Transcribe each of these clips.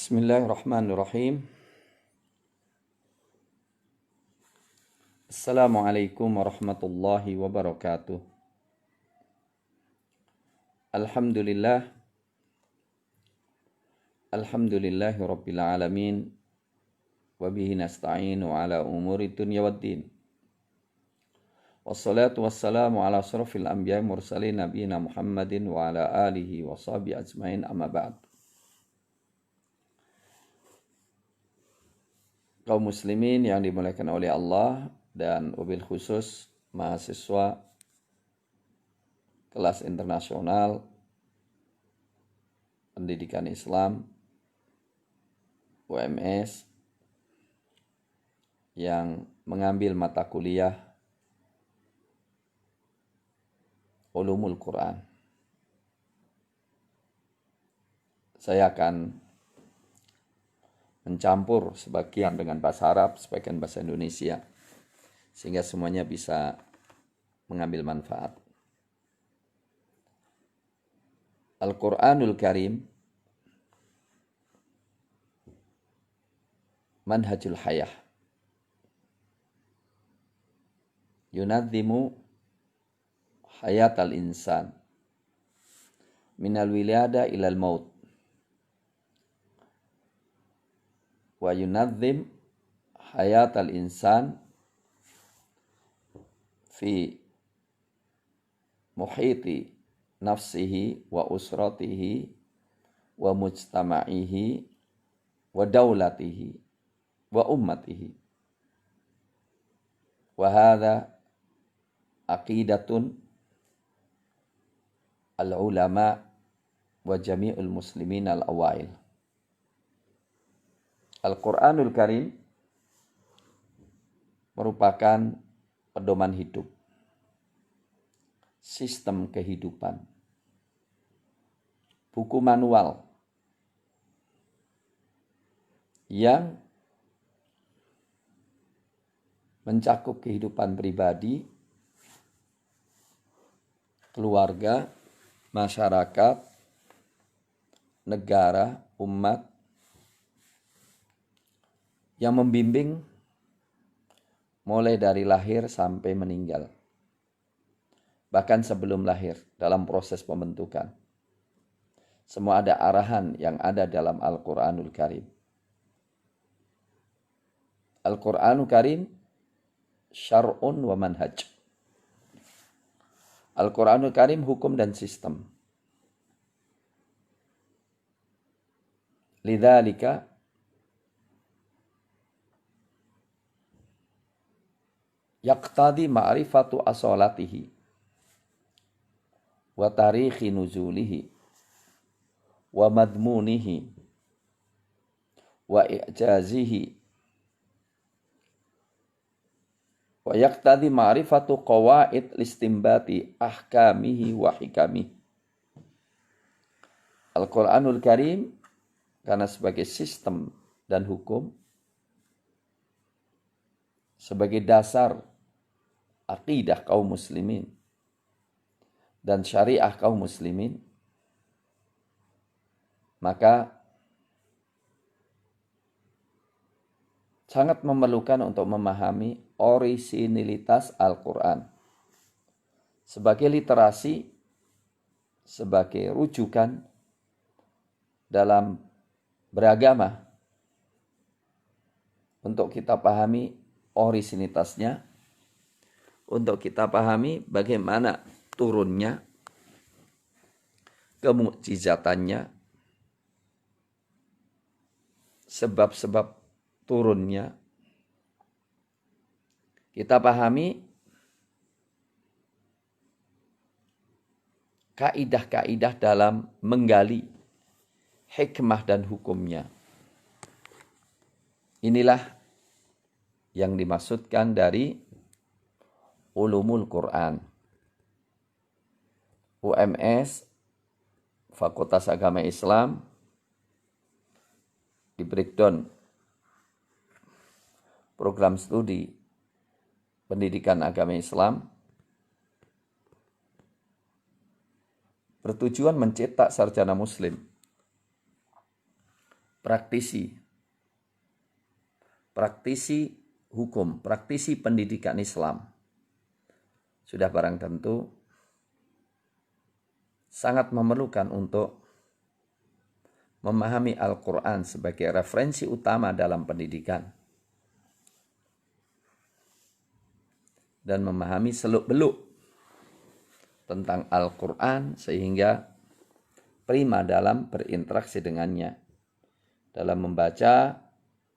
Bismillahirrahmanirrahim. Assalamualaikum warahmatullahi wabarakatuh. Alhamdulillah. Alhamdulillahi rabbil alamin. Wabihi nasta'inu ala umuri dunya waddin. Wassalatu wassalamu ala asrafil anbiya'i mursalin nabiyina Muhammadin wa ala alihi wa sahbihi ajmain, amma ba'd. Kaum muslimin yang dimuliakan oleh Allah, dan wabil khusus mahasiswa kelas internasional pendidikan Islam UMS yang mengambil mata kuliah Ulumul Quran. Saya akan mencampur sebagian dengan bahasa Arab, sebagian bahasa Indonesia, sehingga semuanya bisa mengambil manfaat. Al-Quranul Karim manhajul hayah, yunadzimu hayatal insan minal wilada ilal maut, wa yunadzim hayatal insan fi muhiti nafsihi wa usratihi wa mujtama'ihi wa daulatihi wa ummatihi. Wa hadha aqidatun al-ulama wa jami'ul muslimin al-awail. Al-Quranul Karim merupakan pedoman hidup, sistem kehidupan, buku manual yang mencakup kehidupan pribadi, keluarga, masyarakat, negara, umat, yang membimbing mulai dari lahir sampai meninggal, bahkan sebelum lahir dalam proses pembentukan. Semua ada arahan yang ada dalam Al-Quranul Karim. Al-Quranul Karim syar'un wa manhaj. Al-Quranul Karim hukum dan sistem. Lidzalika yaqtadi ma'rifatu asolatihi wa tarikhi nuzulihi wa madmunihi wa i'jazihi wa yaqtadi ma'rifatu qawaid listimbati ahkamihi wa hikamihi. Al-Quranul Karim karena sebagai sistem dan hukum, sebagai dasar aqidah kaum muslimin dan syariah kaum muslimin, maka sangat memerlukan untuk memahami orisinilitas Al-Quran sebagai literasi, sebagai rujukan dalam beragama, untuk kita pahami orisinilitasnya, untuk kita pahami bagaimana turunnya, kemukjizatannya, sebab-sebab turunnya. Kita pahami kaidah-kaidah dalam menggali hikmah dan hukumnya. Inilah yang dimaksudkan dari Ulumul Quran. UMS, Fakultas Agama Islam, di breakdown program studi pendidikan agama Islam, bertujuan mencetak sarjana muslim praktisi hukum, praktisi pendidikan Islam, sudah barang tentu sangat memerlukan untuk memahami Al-Quran sebagai referensi utama dalam pendidikan dan memahami seluk-beluk tentang Al-Quran sehingga prima dalam berinteraksi dengannya, dalam membaca,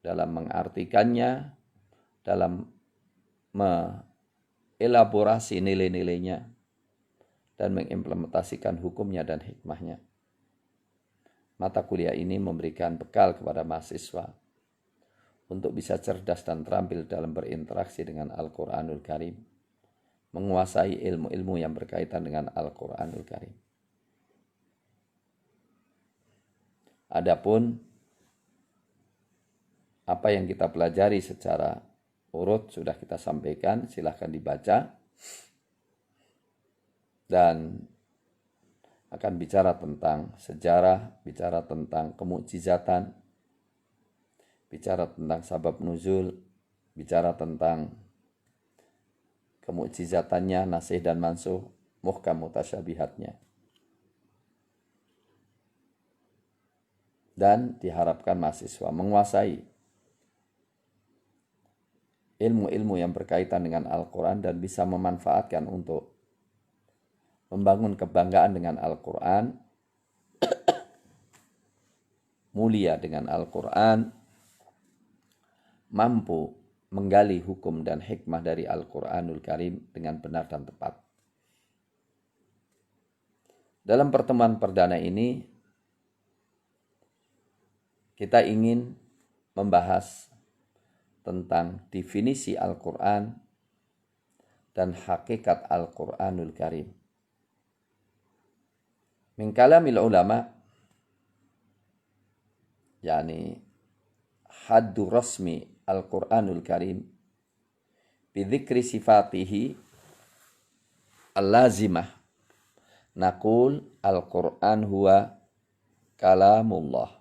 dalam mengartikannya, dalam mengelaborasi nilai-nilainya, dan mengimplementasikan hukumnya dan hikmahnya. Mata kuliah ini memberikan bekal kepada mahasiswa untuk bisa cerdas dan terampil dalam berinteraksi dengan Al-Quranul Karim, menguasai ilmu-ilmu yang berkaitan dengan Al-Quranul Karim. Adapun apa yang kita pelajari secara urut sudah kita sampaikan, silahkan dibaca. Dan akan bicara tentang sejarah, bicara tentang kemukjizatan, bicara tentang sabab nuzul, bicara tentang kemukjizatannya, nasih dan mansuh, muhkam mutasyabihatnya. Dan diharapkan mahasiswa menguasai ilmu-ilmu yang berkaitan dengan Al-Quran dan bisa memanfaatkan untuk membangun kebanggaan dengan Al-Quran, mulia dengan Al-Quran, mampu menggali hukum dan hikmah dari Al-Quranul Karim dengan benar dan tepat. Dalam pertemuan perdana ini, kita ingin membahas tentang definisi Al-Quran dan hakikat Al-Quranul Karim. Min kalamil ulama, yakni haddu rasmi Al-Quranul Karim bidhikri sifatihi al-lazimah, naqul Al-Quran huwa kalamullah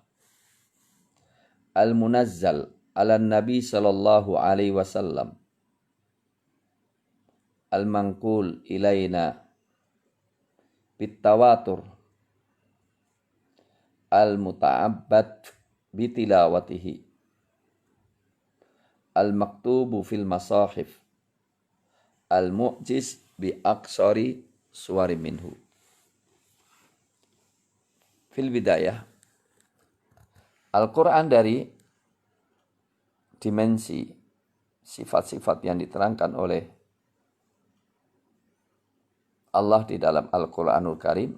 al-munazzal ala nabi sallallahu alaihi wasallam al-manqul ilaina bitawatur al-muta'abbad bitilawatihi al-maktubu fil masahif al-mu'jiz bi aqsari suwari minhu. Fil bidayah, Al-Quran dari dimensi sifat-sifat yang diterangkan oleh Allah di dalam Al-Quranul Karim,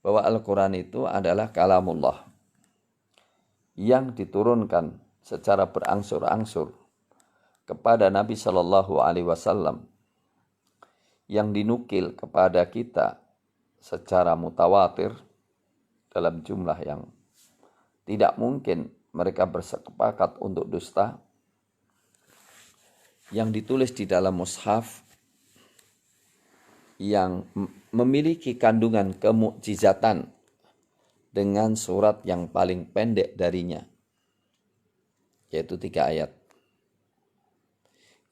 bahwa Al-Quran itu adalah kalamullah yang diturunkan secara berangsur-angsur kepada Nabi Shallallahu Alaihi Wasallam, yang dinukil kepada kita secara mutawatir dalam jumlah yang tidak mungkin mereka bersepakat untuk dusta, yang ditulis di dalam mushaf, yang memiliki kandungan kemukjizatan dengan surat yang paling pendek darinya, yaitu 3 ayat.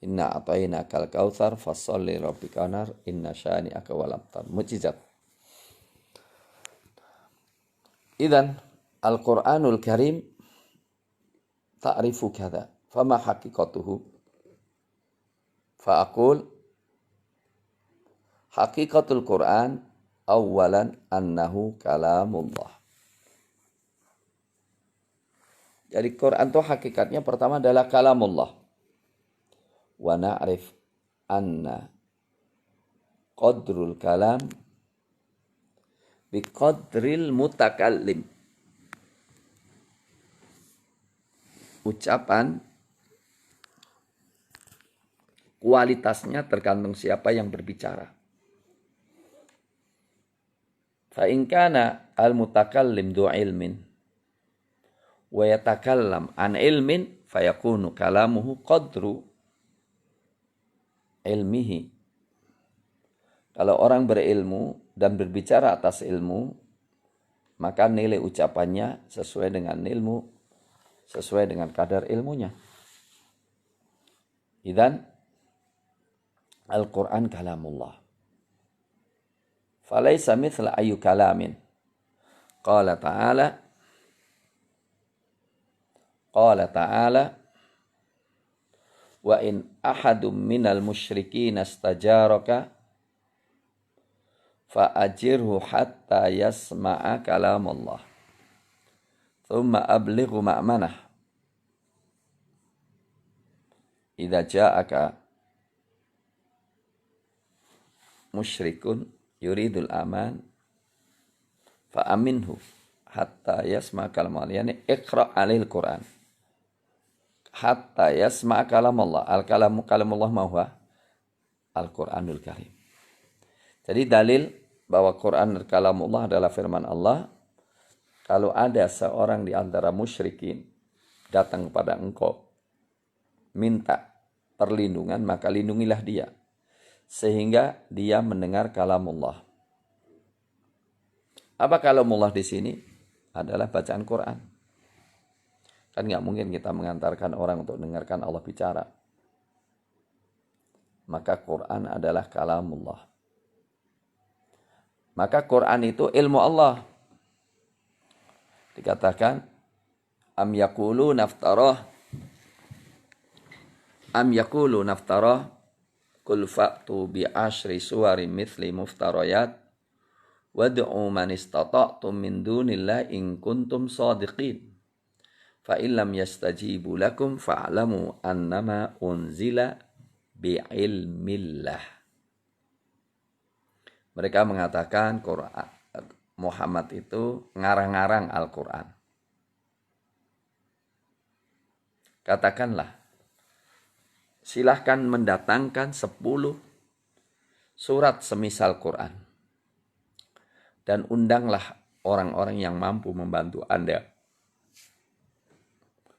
Inna a'tainakal kautsar fasholli rabbika wanhar inna syani'aka wal abtar. Mukjizat. Idzan Al-Qur'anul Karim ta'rifu kadza, fama haqiqatuhu? Fa'aqul haqiqatul Qur'an awalan annahu kalamullah. Jadi Quran itu hakikatnya pertama adalah kalamullah. Wa na'rif anna qadrul kalam biqadril mutakallim. Ucapan kualitasnya tergantung siapa yang berbicara. Fa in kana al-mutakallim du ilmin wa yatakallam an ilmin fayakunu kalamuhu qadru ilmihi. Kalau orang berilmu dan berbicara atas ilmu, maka nilai ucapannya sesuai dengan ilmu, sesuai dengan kadar ilmunya. Idzan Al-Quran kalamullah. Falaysa mithla ayu kalamin. Qala ta'ala wa in ahadum minal musyrikin astajaraka fa'ajirhu hatta yasma'a kalamullah thumma ablighu ma'manah idza ja'aka musyrikun yuridul aman fa'aminhu hatta yasma'a kalamullah, yani iqra' alil Quran hatta yasma'a kalamullah. Kalamullah ma huwa Al-Quranul Karim. Jadi dalil bahwa Quran kalamullah adalah firman Allah. Kalau ada seorang di antara musyrikin datang kepada engkau minta perlindungan, maka lindungilah dia sehingga dia mendengar kalamullah. Apa kalamullah di sini? Adalah bacaan Quran. Kan nggak mungkin kita mengantarkan orang untuk mendengarkan Allah bicara. Maka Quran adalah kalamullah. Maka Quran itu ilmu Allah. Dikatakan am yaqulu naftarah qul fa'tu bi asyri suwarin mithli muftarayat wad'u man istata'tum min dunillahi in kuntum shadiqin fa illam yastajibu lakum fa'lamu annama unzila bi ilmillah. Mereka mengatakan Muhammad itu ngarang-ngarang Al-Quran. Katakanlah, silahkan mendatangkan 10 surat semisal Quran. Dan undanglah orang-orang yang mampu membantu Anda.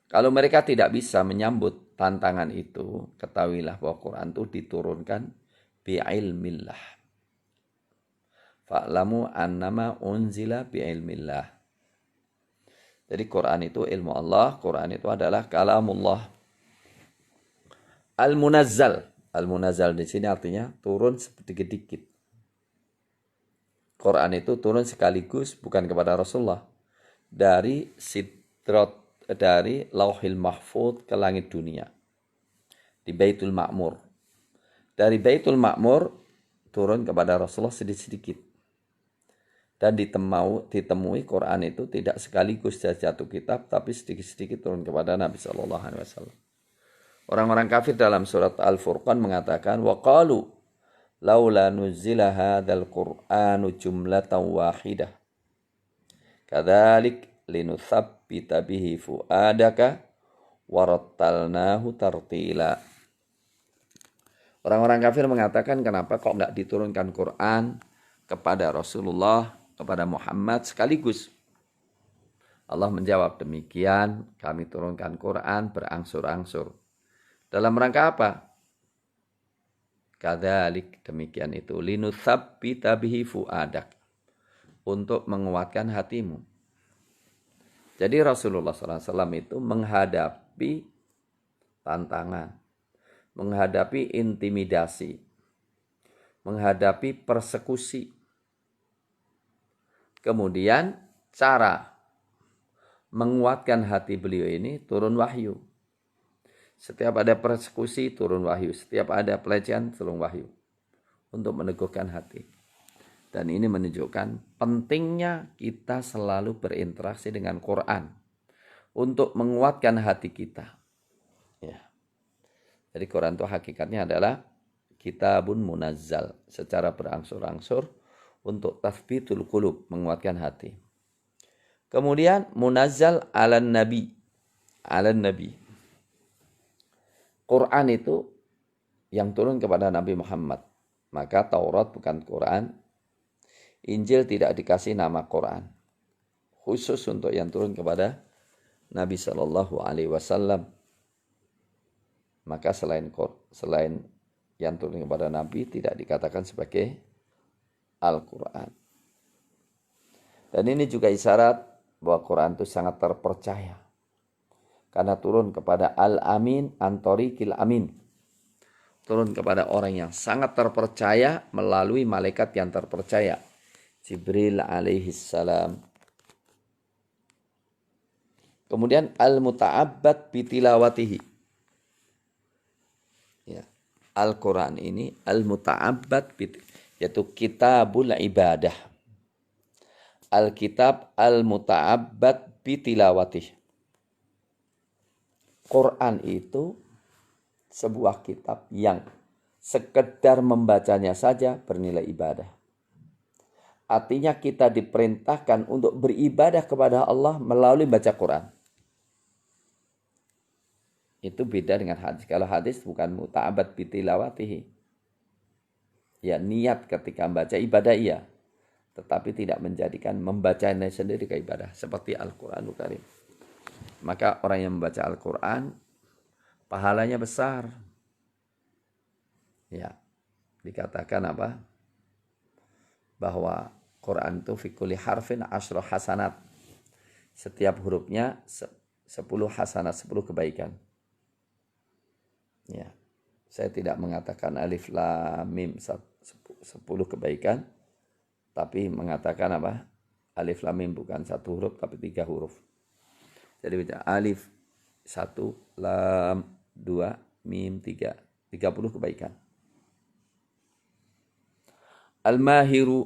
Kalau mereka tidak bisa menyambut tantangan itu, ketahuilah bahwa Quran itu diturunkan bi'ilmillah. Fa'lamu annama unzila bi'ilmillah. Jadi Quran itu ilmu Allah, Quran itu adalah kalamullah. Al-Munazzal. Al-Munazzal di sini artinya turun sedikit-sedikit. Quran itu turun sekaligus bukan kepada Rasulullah. Dari Lauhil Mahfuz ke langit dunia. Di Baitul Ma'mur. Dari Baitul Ma'mur turun kepada Rasulullah sedikit-sedikit. Dan ditemui Quran itu tidak sekaligus jatuh kitab, tapi sedikit-sedikit turun kepada Nabi SAW. Orang-orang kafir dalam surat Al-Furqan mengatakan, وَقَالُوا لَوْلَا نُزِّلَ هَذَا الْقُرْآنُ جُمْلَةً وَاحِدَةً كَذَلِكَ لِنُثَبِّتَ بِهِ فُؤَادَكَ وَرَتَّلْنَاهُ تَرْتِيلًا. Orang-orang kafir mengatakan, kenapa kok enggak diturunkan Quran kepada Rasulullah, kepada Muhammad sekaligus? Allah menjawab, demikian kami turunkan Quran berangsur-angsur. Dalam rangka apa? Kadzalik, demikian itu, linutsabbita bihi fuadak, untuk menguatkan hatimu. Jadi Rasulullah SAW itu menghadapi tantangan, menghadapi intimidasi, menghadapi persekusi. Kemudian cara menguatkan hati beliau ini turun wahyu. Setiap ada persekusi turun wahyu. Setiap ada pelecehan turun wahyu. Untuk meneguhkan hati. Dan ini menunjukkan pentingnya kita selalu berinteraksi dengan Quran. Untuk menguatkan hati kita. Ya. Jadi Quran itu hakikatnya adalah kitabun munazzal. Secara berangsur-angsur untuk tathbitul qulub, menguatkan hati. Kemudian munazzal alan nabi. Alan nabi. Quran itu yang turun kepada Nabi Muhammad. Maka Taurat bukan Quran. Injil tidak dikasih nama Quran. Khusus untuk yang turun kepada Nabi SAW. Maka selain yang turun kepada Nabi tidak dikatakan sebagai Al-Quran. Dan ini juga isyarat bahwa Quran itu sangat terpercaya. Karena turun kepada Al-Amin, Antorikil Amin. Turun kepada orang yang sangat terpercaya melalui malaikat yang terpercaya. Jibril alaihissalam. Kemudian Al-Muta'abbad bitilawatihi. Ya. Al-Quran ini Al-Muta'abbad yaitu kitabul ibadah. Al-kitab Al-Muta'abbad bitilawatihi. Quran itu sebuah kitab yang sekedar membacanya saja bernilai ibadah. Artinya kita diperintahkan untuk beribadah kepada Allah melalui baca Quran. Itu beda dengan hadis. Kalau hadis bukan muta'abbad bitilawatihi. Ya, niat ketika membaca ibadah iya. Tetapi tidak menjadikan membacanya sendiri ke ibadah. Seperti Al-Quranul Karim. Maka orang yang membaca Al-Quran, pahalanya besar. Ya, dikatakan apa? Bahwa Quran itu fi kulli harfin asyra hasanat. Setiap hurufnya 10 hasanat, 10 kebaikan. Ya, saya tidak mengatakan alif lam mim 10 kebaikan, tapi mengatakan apa? Alif lam mim bukan 1 huruf tapi 3 huruf. Jadi baca alif 1, lam 2, mim 3. 30 kebaikan. Al-mahiru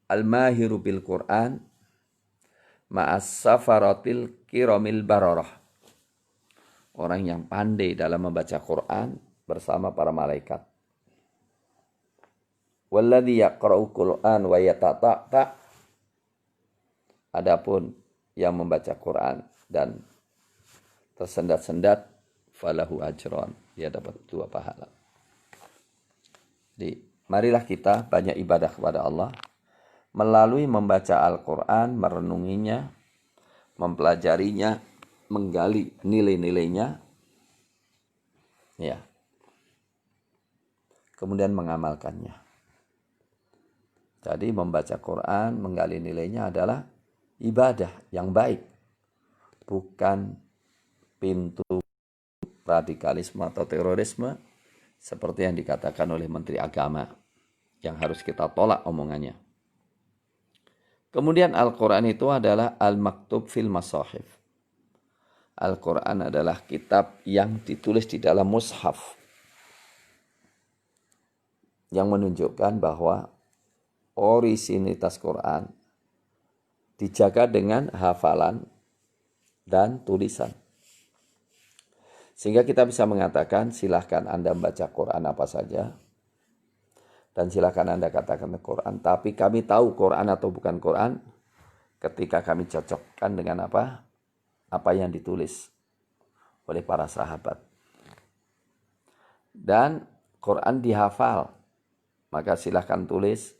Al-mahiru bil Quran ma'as safaratil kiramil bararah. Orang yang pandai dalam membaca Quran bersama para malaikat. Walladzi yaqra'u Qur'an wa yatata'ta. Adapun yang membaca Quran dan tersendat-sendat falahu ajron, dia dapat 2 pahala. Jadi, marilah kita banyak ibadah kepada Allah melalui membaca Al-Quran, merenunginya, mempelajarinya, menggali nilai-nilainya, ya, kemudian mengamalkannya. Jadi membaca Quran, menggali nilainya adalah ibadah yang baik, bukan pintu radikalisme atau terorisme seperti yang dikatakan oleh Menteri Agama yang harus kita tolak omongannya. Kemudian Al-Quran itu adalah Al-Maktub fil Masahif. Al-Quran adalah kitab yang ditulis di dalam mushaf, yang menunjukkan bahwa orisinilitas Quran dijaga dengan hafalan dan tulisan. Sehingga kita bisa mengatakan silahkan Anda membaca Quran apa saja. Dan silahkan Anda katakan Quran. Tapi kami tahu Quran atau bukan Quran ketika kami cocokkan dengan apa? Apa yang ditulis oleh para sahabat. Dan Quran dihafal. Maka silahkan tulis.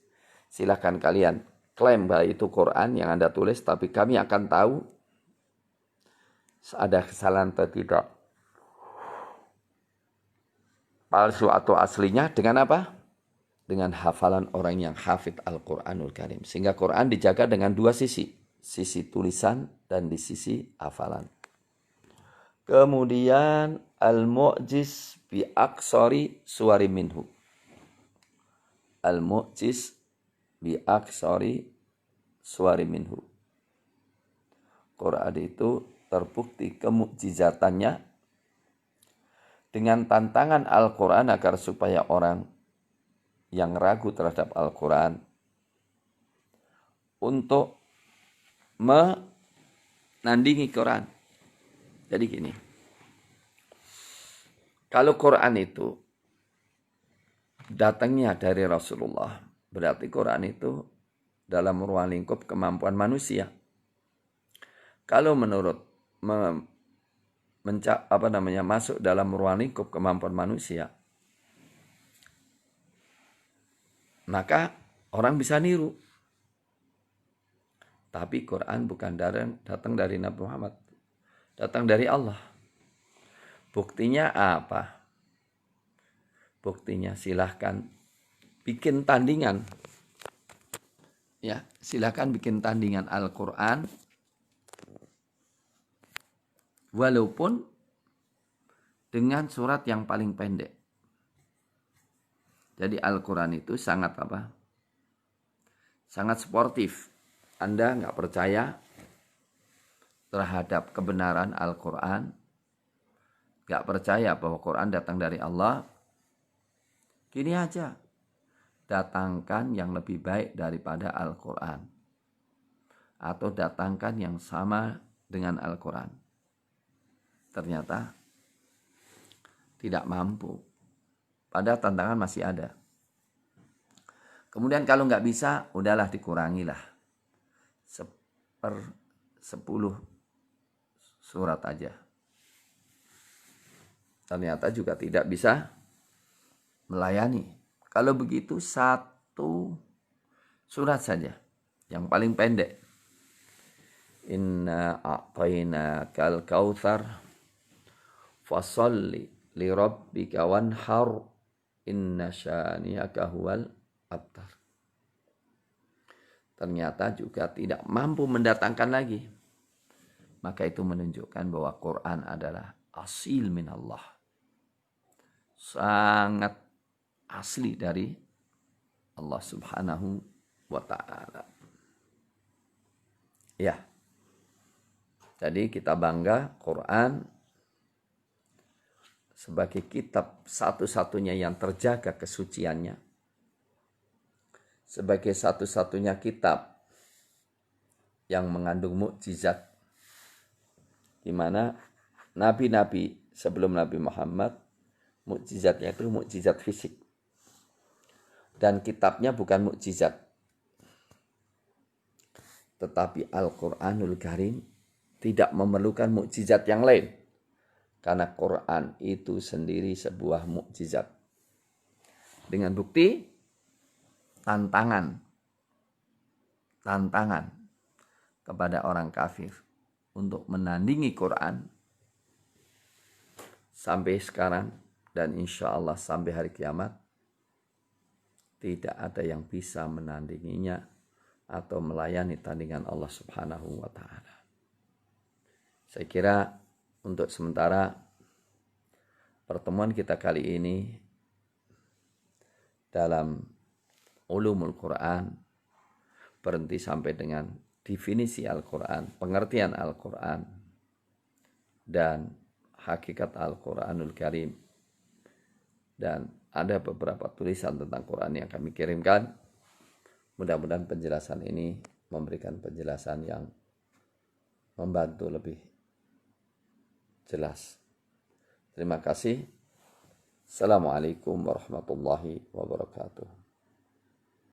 Silahkan kalian klaim bahwa itu Quran yang Anda tulis. Tapi kami akan tahu ada kesalahan atau tidak. Palsu atau aslinya dengan apa? Dengan hafalan orang yang hafid Al-Quranul Karim. Sehingga Quran dijaga dengan 2 sisi. Sisi tulisan dan di sisi hafalan. Kemudian Al-Mu'jiz bi aksari suwari minhu. Al-Mu'jiz bi aksari suwari minhu. Quran itu terbukti kemukjizatannya dengan tantangan Al-Quran agar supaya orang yang ragu terhadap Al-Quran untuk menandingi Quran. Jadi gini, kalau Quran itu datangnya dari Rasulullah, berarti Quran itu dalam ruang lingkup kemampuan manusia. Kalau menurut masuk dalam ruang lingkup kemampuan manusia, maka orang bisa niru. Tapi Quran bukan datang dari Nabi Muhammad, datang dari Allah. Buktinya apa? Buktinya silahkan bikin tandingan Ya, silakan bikin tandingan Al-Quran. Walaupun dengan surat yang paling pendek. Jadi Al-Quran itu sangat apa? Sangat sportif. Anda nggak percaya terhadap kebenaran Al-Quran, nggak percaya bahwa Quran datang dari Allah, gini aja. Datangkan yang lebih baik daripada Al-Quran. Atau datangkan yang sama dengan Al-Quran. Ternyata tidak mampu. Padahal tantangan masih ada. Kemudian kalau nggak bisa, udahlah dikurangilah. 10 surat aja. Ternyata juga tidak bisa melayani. Kalau begitu 1 surat saja, yang paling pendek. Inna a'tainakal kautsar fasalli li rabbika wanhar inna syani'aka huwal abtar. Ternyata juga tidak mampu mendatangkan lagi. Maka itu menunjukkan bahwa Quran adalah asil min Allah. Sangat asli dari Allah Subhanahu wa ta'ala. Ya. Jadi kita bangga Quran sebagai kitab satu-satunya yang terjaga kesuciannya. Sebagai satu-satunya kitab yang mengandung mukjizat. Di mana nabi-nabi sebelum Nabi Muhammad, mukjizatnya itu mukjizat fisik. Dan kitabnya bukan mukjizat. Tetapi Al-Quranul Karim tidak memerlukan mukjizat yang lain. Karena Quran itu sendiri sebuah mukjizat. Dengan bukti tantangan kepada orang kafir untuk menandingi Quran sampai sekarang dan insya Allah sampai hari kiamat. Tidak ada yang bisa menandinginya atau melayani tandingan Allah Subhanahu wa ta'ala. Saya kira untuk sementara pertemuan kita kali ini dalam ulumul Quran berhenti sampai dengan definisi Al-Quran, pengertian Al-Quran, dan hakikat Al-Quranul Karim. Dan ada beberapa tulisan tentang Quran yang kami kirimkan. Mudah-mudahan penjelasan ini memberikan penjelasan yang membantu lebih jelas. Terima kasih. Assalamualaikum warahmatullahi wabarakatuh.